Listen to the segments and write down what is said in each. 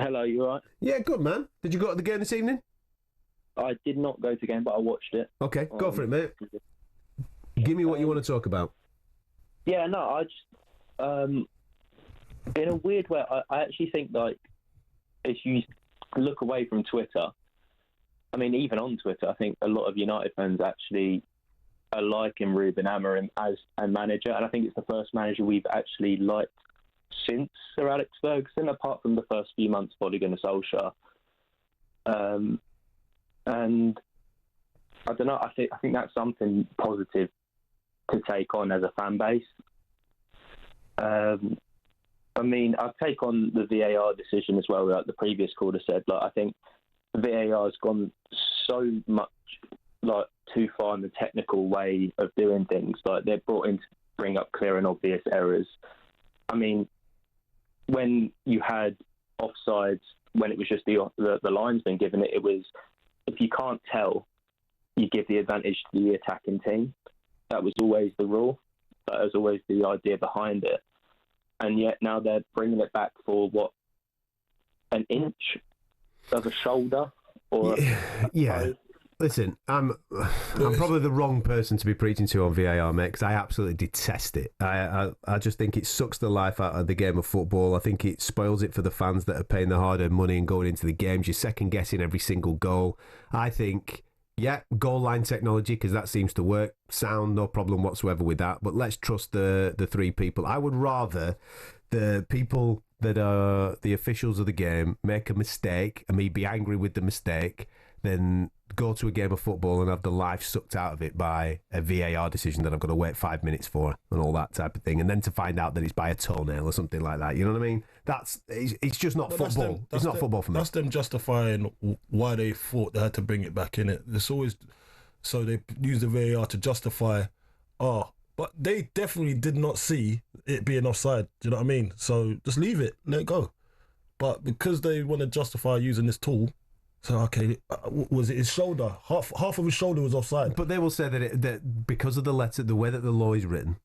Hello, you alright? Yeah, good, man. Did you go to the game this evening? I did not go to the game, but I watched it. Okay, go for it, mate. Give me what you want to talk about. Yeah, no, I just, in a weird way, I actually think, like, if you look away from Twitter, I mean, even on Twitter, I think a lot of United fans actually are liking Ruben Amorim as a manager, and I think it's the first manager we've actually liked since Sir Alex Ferguson, apart from the first few months of Ole Gunnar Solskjaer. And I don't know. I think that's something positive to take on as a fan base. I mean, I take on the VAR decision as well. Like the previous caller said, like I think VAR has gone so much like too far in the technical way of doing things. Like they're brought in to bring up clear and obvious errors. I mean, when you had offsides, when it was just the linesman given it, it was if you can't tell, you give the advantage to the attacking team. That was always the rule. That was always the idea behind it. And yet now they're bringing it back for what, an inch of a shoulder or yeah. Listen, I'm probably the wrong person to be preaching to on VAR, mate, because I absolutely detest it. I just think it sucks the life out of the game of football. I think it spoils it for the fans that are paying the hard-earned money and going into the games. You're second-guessing every single goal. I think, yeah, goal line technology, because that seems to work. Sound, no problem whatsoever with that. But let's trust the three people. I would rather the people that are the officials of the game make a mistake and me be angry with the mistake than go to a game of football and have the life sucked out of it by a VAR decision that I've got to wait 5 minutes for and all that type of thing, and then to find out that it's by a toenail or something like that. You know what I mean? It's just not football. It's not football for me. That's them justifying why they thought they had to bring it back in it. It's always so they use the VAR to justify. But they definitely did not see it being offside. Do you know what I mean? So just leave it, let it go. But because they want to justify using this tool. So, okay, was it his shoulder? Half of his shoulder was offside. But they will say that because of the letter, the way that the law is written,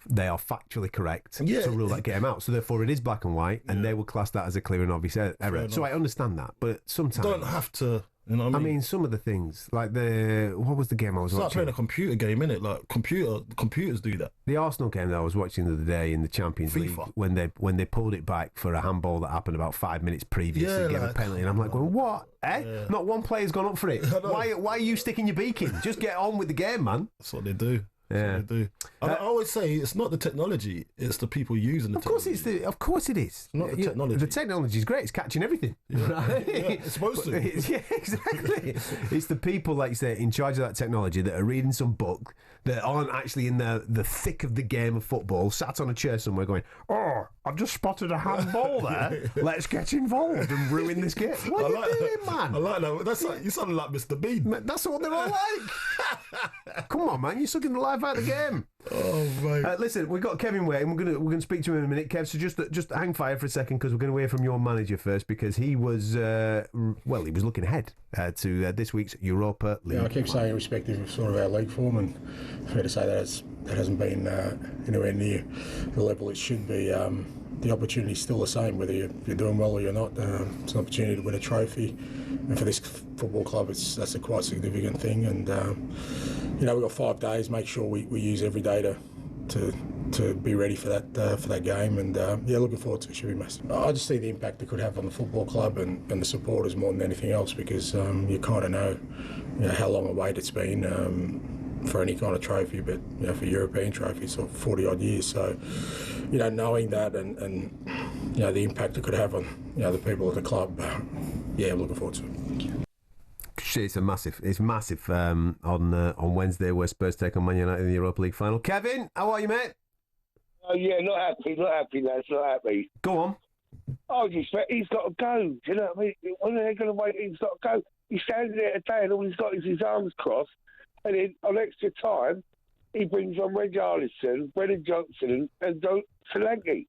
they are factually correct to rule that game out. So, therefore, it is black and white, and they will class that as a clear and obvious error. So, I understand that. But sometimes... You don't have to... You know what I mean? I mean, some of the things, like what was the game I was watching? Start playing a computer game, innit? Like, computers do that. The Arsenal game that I was watching the other day in the Champions League, when they pulled it back for a handball that happened about 5 minutes previously, gave a penalty, and I'm like, going, what? Yeah. Not one player's gone up for it. Why are you sticking your beak in? Just get on with the game, man. That's what they do. Yeah. They do. I always say it's not the technology; it's the people using the technology. Of course it is. It's not the technology. The technology is great. It's catching everything. Yeah. Right? Yeah, it's supposed to. Yeah, exactly. It's the people, like you say, in charge of that technology that are reading some book that aren't actually in the thick of the game of football, sat on a chair somewhere going, "Oh, I've just spotted a handball there. Let's get involved and ruin this game." What are you doing, man? I like that. That's like, you sound like Mr. Bean. That's what they're all like. Come on, man. You're sucking the life out of the game. Oh, mate. Listen, we've got Kevin waiting. We're gonna speak to him in a minute, Kev. So just hang fire for a second because we're going to hear from your manager first because he was he was looking ahead to this week's Europa League. Yeah, I keep saying irrespective of sort of our league form, and fair to say that hasn't been anywhere near the level it should be. The opportunity's still the same, whether you're doing well or you're not. It's an opportunity to win a trophy, and for this football club, that's a quite significant thing. And we've got 5 days. Make sure we use every day to be ready for that game. And looking forward to it. Should be massive. I just see the impact it could have on the football club and the supporters more than anything else, because you kind of know how long a wait it's been. For any kind of trophy, but for European trophies, for 40 odd years. So, knowing that and the impact it could have on the people of the club, I'm looking forward to it. It's massive on Wednesday where Spurs take on Man United in the Europa League final. Kevin, how are you, mate? Oh yeah, not happy, lads, not happy. Go on. Oh, he's got to go. Do you know what I mean? When are they going to wait? He's got to go. He's standing there today and all he's got is his arms crossed. And then on extra time, he brings on Reg Arlison, Brennan Johnson, and Solanke.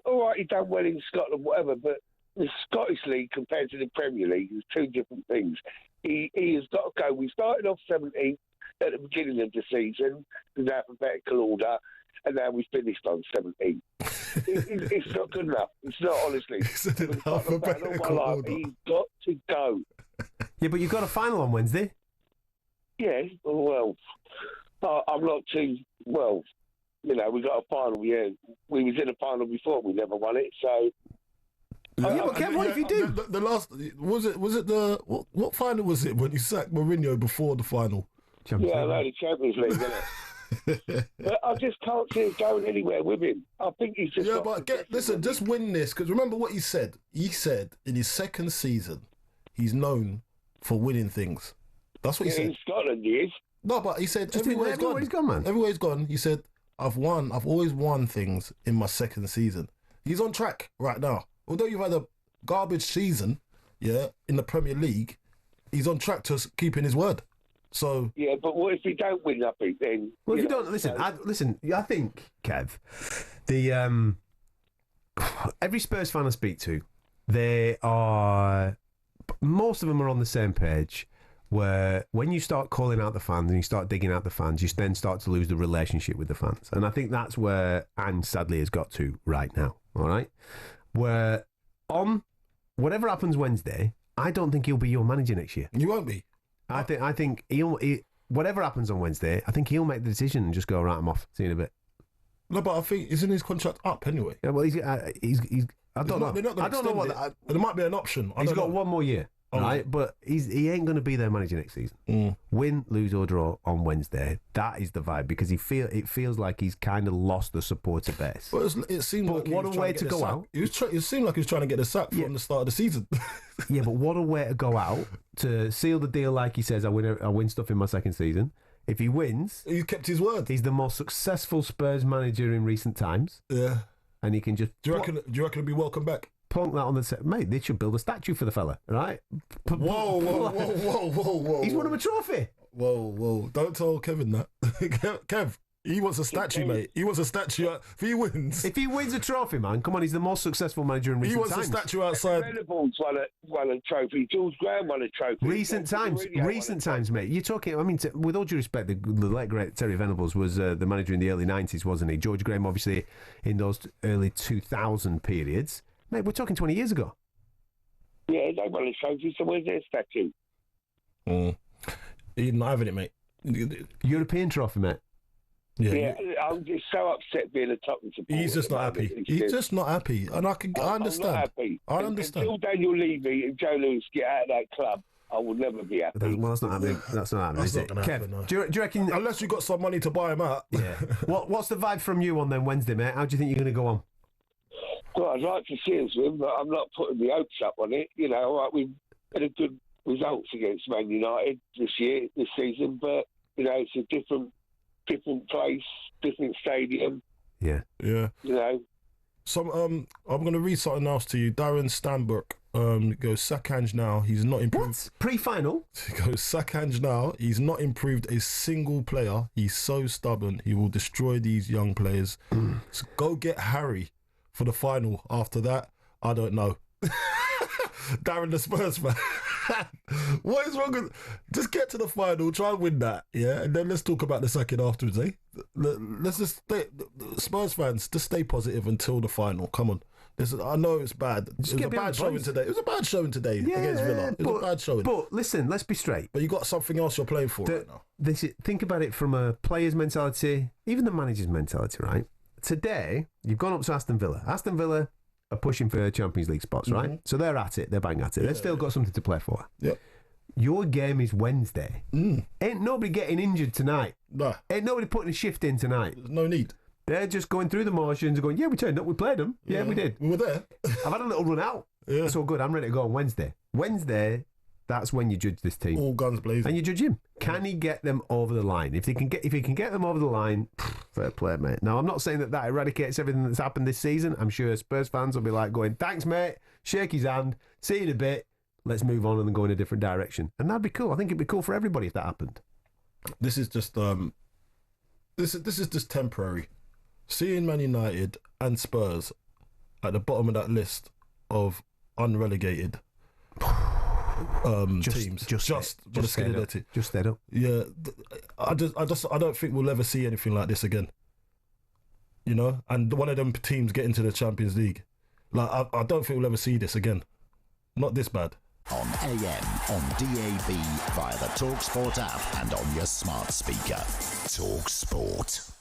All right, he done well in Scotland, whatever, but the Scottish League compared to the Premier League is two different things. He has got to go. We started off 17th at the beginning of the season in alphabetical order. and now we finished on 17. It's not good enough. It's not, honestly. It's an alphabetical order. He's got to go. Yeah, but you've got a final on Wednesday. Yeah, well, I'm not too, well, you know, we got a final, yeah. We was in a final before, we never won it, so... Yeah, but Kev, what if you do? The last, was it the, what final was it when you sacked Mourinho before the final? Yeah, I know, the Champions League, isn't it? But I just can't see it going anywhere with him. I think he's just... Yeah, but listen, just win this, because remember what he said. He said in his second season, he's known for winning things. That's what he said. In Scotland, he is. No, but he said Just everywhere everywhere he's gone, man. Everywhere he's gone, he said, I've always won things in my second season. He's on track right now. Although you've had a garbage season, yeah, in the Premier League, he's on track to keeping his word. So yeah, but what if he don't win nothing then? Well, if you don't listen, I think Kev, the every Spurs fan I speak to, most of them are on the same page. Where when you start calling out the fans and you start digging out the fans, you then start to lose the relationship with the fans. And I think that's where Ange sadly has got to right now. All right, where on whatever happens Wednesday, I don't think he'll be your manager next year. You won't be. I think he'll whatever happens on Wednesday, I think he'll make the decision and just go, right, I'm off. See you in a bit. No, but I think isn't his contract up anyway? Yeah, well, he's I don't know. They're not going to extend it. There might be an option. He's got one more year. Right, but he ain't going to be their manager next season. Win, lose or draw on Wednesday. That is the vibe because it feels like he's kind of lost the supporter base. Well, it seemed like what a way to go out. It seemed like he was trying to get the sack from the start of the season. Yeah, but what a way to go out to seal the deal, like he says. I win stuff in my second season. If he wins, he kept his word. He's the most successful Spurs manager in recent times. Yeah, and he can just. Do you reckon he'll be welcome back? Plonk that on the set. Mate, they should build a statue for the fella, right? Whoa. He's won him a trophy. Whoa. Don't tell Kevin that. Kev, he wants a statue, mate. He wants a statue. If he wins a trophy, man, come on, he's the most successful manager in recent times. He wants a statue outside. Venables won a trophy. George Graham won a trophy. Recent times, mate. You're talking, I mean, with all due respect, the late great Terry Venables was the manager in the early 90s, wasn't he? George Graham, obviously, in those early 2000 periods. Mate, we're talking 20 years ago. Yeah, they won a trophy, so where's their statue? He's not having it, mate. European trophy, mate. Yeah, I'm just so upset being a Tottenham supporter. He's just not happy. He's just not happy. And I understand. I'm not happy. I understand. Until Daniel Levy and Joe Lewis get out of that club, I will never be happy. That's not happening. That's not happening. That's not going to happen, no. Do you reckon... Unless you got some money to buy him out. Yeah. What's the vibe from you on then Wednesday, mate? How do you think you're going to go on? Well, I'd like to see us win, but I'm not putting the hopes up on it. You know, we've had a good results against Man United this season, but, you know, it's a different place, different stadium. Yeah. You know. I'm going to read something else to you. Darren Stanbrook goes, sack Ange now. He's not improved. What? Pre-final? He goes, sack Ange now. He's not improved a single player. He's so stubborn. He will destroy these young players. So go get Harry for the final. After that, I don't know. Darren the Spurs fan. What is wrong with... Just get to the final, try and win that, yeah? And then let's talk about the second afterwards, eh? Let's just stay... Spurs fans, just stay positive until the final. Come on. I know it's bad. It was a bad showing today against Villa. It was a bad showing. But listen, let's be straight. But you got something else you're playing for right now. Think about it from a player's mentality, even the manager's mentality, right? Today, you've gone up to Aston Villa. Aston Villa are pushing for Champions League spots, right? So they're at it. They're bang at it. They've still got something to play for. Yeah. Your game is Wednesday. Ain't nobody getting injured tonight. Nah. Ain't nobody putting a shift in tonight. There's no need. They're just going through the motions and going, yeah, we turned up, we played them. Yeah, we did. We were there. I've had a little run out. Yeah. It's all good. I'm ready to go on Wednesday. Wednesday, that's when you judge this team. All guns blazing. And you judge him. Can he get them over the line? If he can get them over the line, fair play, mate. Now, I'm not saying that eradicates everything that's happened this season. I'm sure Spurs fans will be like going, thanks, mate. Shake his hand. See you in a bit. Let's move on and then go in a different direction. And that'd be cool. I think it'd be cool for everybody if that happened. This is just this is just temporary. Seeing Man United and Spurs at the bottom of that list of unrelegated teams, just stayed up. Yeah, I don't think we'll ever see anything like this again. you know, and one of them teams get into the Champions League. Like, I don't think we'll ever see this again. Not this bad. On AM, on DAB, via the talkSPORT app and on your smart speaker. talkSPORT.